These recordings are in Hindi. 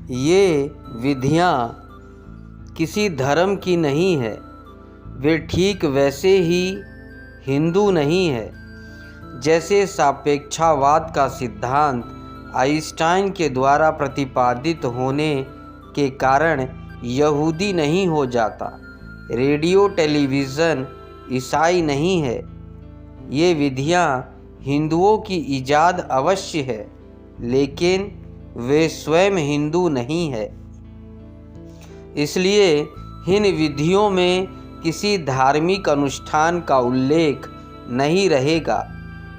ये विधियाँ किसी धर्म की नहीं है, वे ठीक वैसे ही हिंदू नहीं है जैसे सापेक्षतावाद का सिद्धांत आइंस्टाइन के द्वारा प्रतिपादित होने के कारण यहूदी नहीं हो जाता। रेडियो टेलीविज़न ईसाई नहीं है। ये विधियाँ हिंदुओं की ईजाद अवश्य है, लेकिन वे स्वयं हिंदू नहीं है। इसलिए इन विधियों में किसी धार्मिक अनुष्ठान का उल्लेख नहीं रहेगा।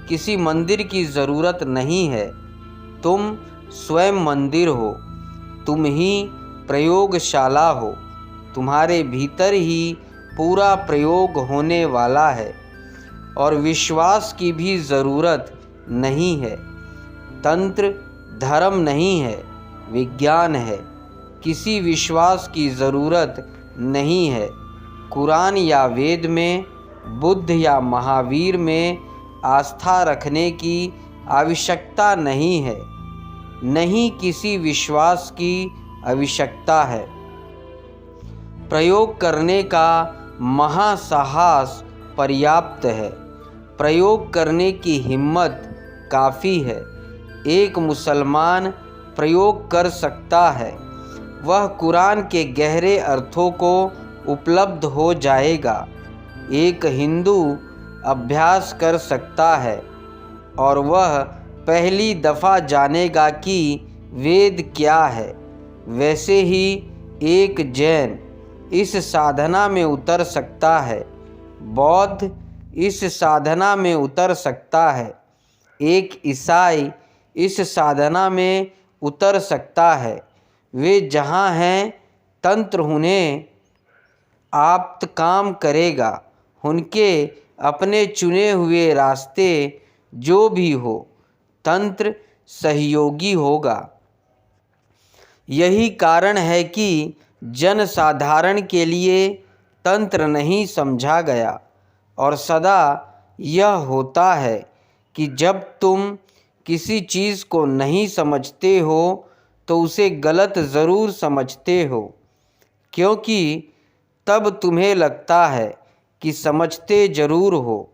किसी मंदिर की ज़रूरत नहीं है। तुम स्वयं मंदिर हो, तुम ही प्रयोगशाला हो। तुम्हारे भीतर ही पूरा प्रयोग होने वाला है और विश्वास की भी ज़रूरत नहीं है। तंत्र धर्म नहीं है, विज्ञान है। किसी विश्वास की ज़रूरत नहीं है। कुरान या वेद में, बुद्ध या महावीर में आस्था रखने की आवश्यकता नहीं है। नहीं किसी विश्वास की आवश्यकता है। प्रयोग करने का महासाहस पर्याप्त है। प्रयोग करने की हिम्मत काफ़ी है। एक मुसलमान प्रयोग कर सकता है, वह कुरान के गहरे अर्थों को उपलब्ध हो जाएगा। एक हिंदू अभ्यास कर सकता है और वह पहली दफ़ा जानेगा कि वेद क्या है। वैसे ही एक जैन इस साधना में उतर सकता है, बौद्ध इस साधना में उतर सकता है, एक ईसाई इस साधना में उतर सकता है। वे जहाँ हैं, तंत्र उन्हें आप्त काम करेगा। उनके अपने चुने हुए रास्ते जो भी हो, तंत्र सहयोगी होगा। यही कारण है कि जनसाधारण के लिए तंत्र नहीं समझा गया। और सदा यह होता है कि जब तुम किसी चीज़ को नहीं समझते हो तो उसे गलत ज़रूर समझते हो, क्योंकि तब तुम्हें लगता है कि समझते ज़रूर हो।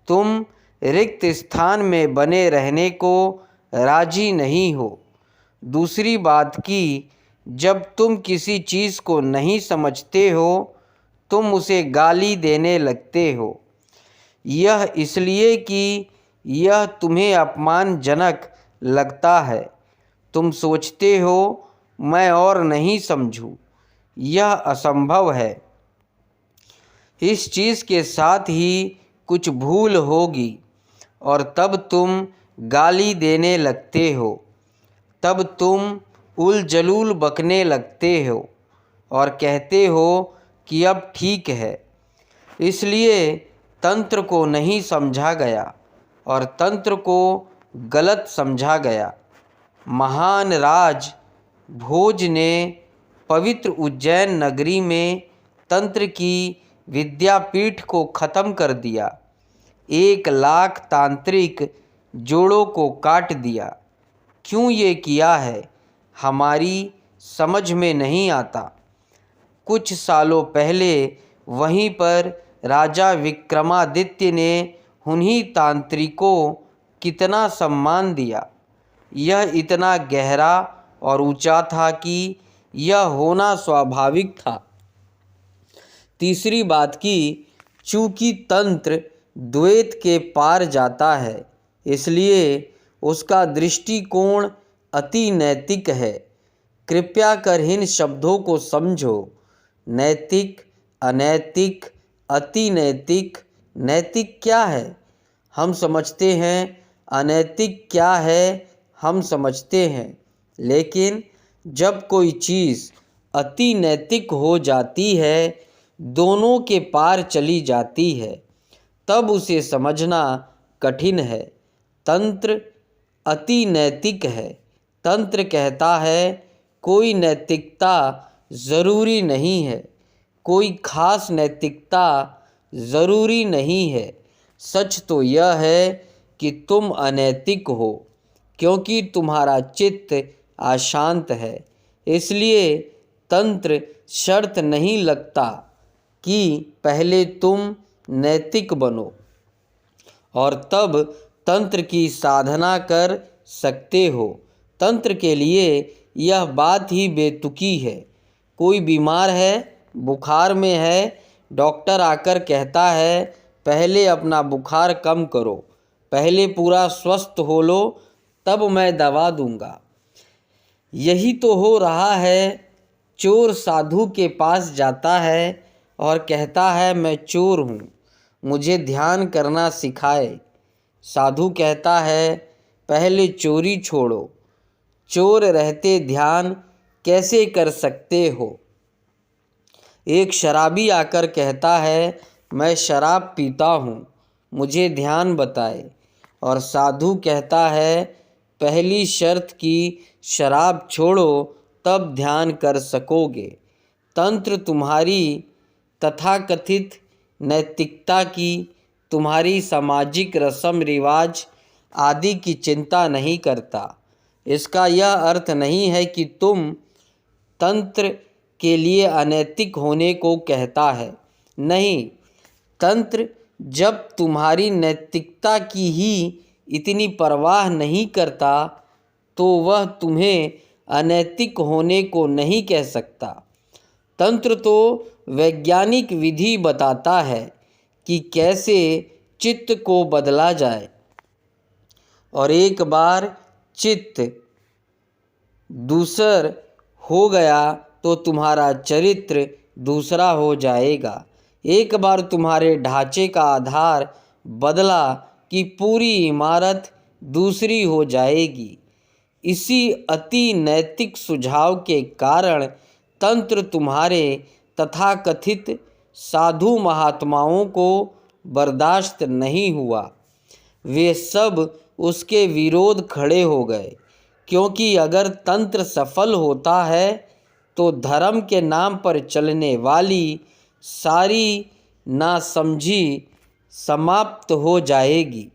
तुम रिक्त स्थान में बने रहने को राजी नहीं हो। दूसरी बात कि जब तुम किसी चीज़ को नहीं समझते हो, तुम उसे गाली देने लगते हो। यह इसलिए कि यह तुम्हें अपमानजनक लगता है। तुम सोचते हो मैं और नहीं समझूं। यह असंभव है। इस चीज़ के साथ ही कुछ भूल होगी और तब तुम गाली देने लगते हो। तब तुम उल-जलूल बकने लगते हो और कहते हो कि अब ठीक है। इसलिए तंत्र को नहीं समझा गया और तंत्र को गलत समझा गया। महान राज भोज ने पवित्र उज्जैन नगरी में तंत्र की विद्यापीठ को ख़त्म कर दिया। 1,00,000 तांत्रिक जोड़ों को काट दिया। क्यों ये किया है, हमारी समझ में नहीं आता। कुछ सालों पहले वहीं पर राजा विक्रमादित्य ने उन्हीं तांत्रिकों कितना सम्मान दिया। यह इतना गहरा और ऊंचा था कि यह होना स्वाभाविक था। तीसरी बात कि चूँकि तंत्र द्वैत के पार जाता है, इसलिए उसका दृष्टिकोण अति नैतिक है। कृपया कर इन शब्दों को समझो। नैतिक, अनैतिक, अति नैतिक। नैतिक क्या है, हम समझते हैं। अनैतिक क्या है, हम समझते हैं। लेकिन जब कोई चीज़ अति नैतिक हो जाती है, दोनों के पार चली जाती है, तब उसे समझना कठिन है। तंत्र अति नैतिक है। तंत्र कहता है कोई नैतिकता ज़रूरी नहीं है, कोई खास नैतिकता ज़रूरी नहीं है। सच तो यह है कि तुम अनैतिक हो, क्योंकि तुम्हारा चित्त अशांत है। इसलिए तंत्र शर्त नहीं लगता कि पहले तुम नैतिक बनो और तब तंत्र की साधना कर सकते हो। तंत्र के लिए यह बात ही बेतुकी है। कोई बीमार है, बुखार में है, डॉक्टर आकर कहता है पहले अपना बुखार कम करो, पहले पूरा स्वस्थ हो लो, तब मैं दवा दूंगा। यही तो हो रहा है। चोर साधु के पास जाता है और कहता है मैं चोर हूँ, मुझे ध्यान करना सिखाए। साधु कहता है पहले चोरी छोड़ो, चोर रहते ध्यान कैसे कर सकते हो। एक शराबी आकर कहता है मैं शराब पीता हूँ, मुझे ध्यान बताए। और साधु कहता है पहली शर्त की शराब छोड़ो, तब ध्यान कर सकोगे। तंत्र तुम्हारी तथाकथित नैतिकता की, तुम्हारी सामाजिक रस्म रिवाज आदि की चिंता नहीं करता। इसका यह अर्थ नहीं है कि तुम तंत्र के लिए अनैतिक होने को कहता है। नहीं, तंत्र जब तुम्हारी नैतिकता की ही इतनी परवाह नहीं करता तो वह तुम्हें अनैतिक होने को नहीं कह सकता। तंत्र तो वैज्ञानिक विधि बताता है कि कैसे चित्त को बदला जाए, और एक बार चित्त दूसर हो गया तो तुम्हारा चरित्र दूसरा हो जाएगा। एक बार तुम्हारे ढांचे का आधार बदला कि पूरी इमारत दूसरी हो जाएगी। इसी अति नैतिक सुझाव के कारण तंत्र तुम्हारे तथाकथित साधु महात्माओं को बर्दाश्त नहीं हुआ। वे सब उसके विरोध खड़े हो गए, क्योंकि अगर तंत्र सफल होता है तो धर्म के नाम पर चलने वाली सारी नासमझी समाप्त हो जाएगी।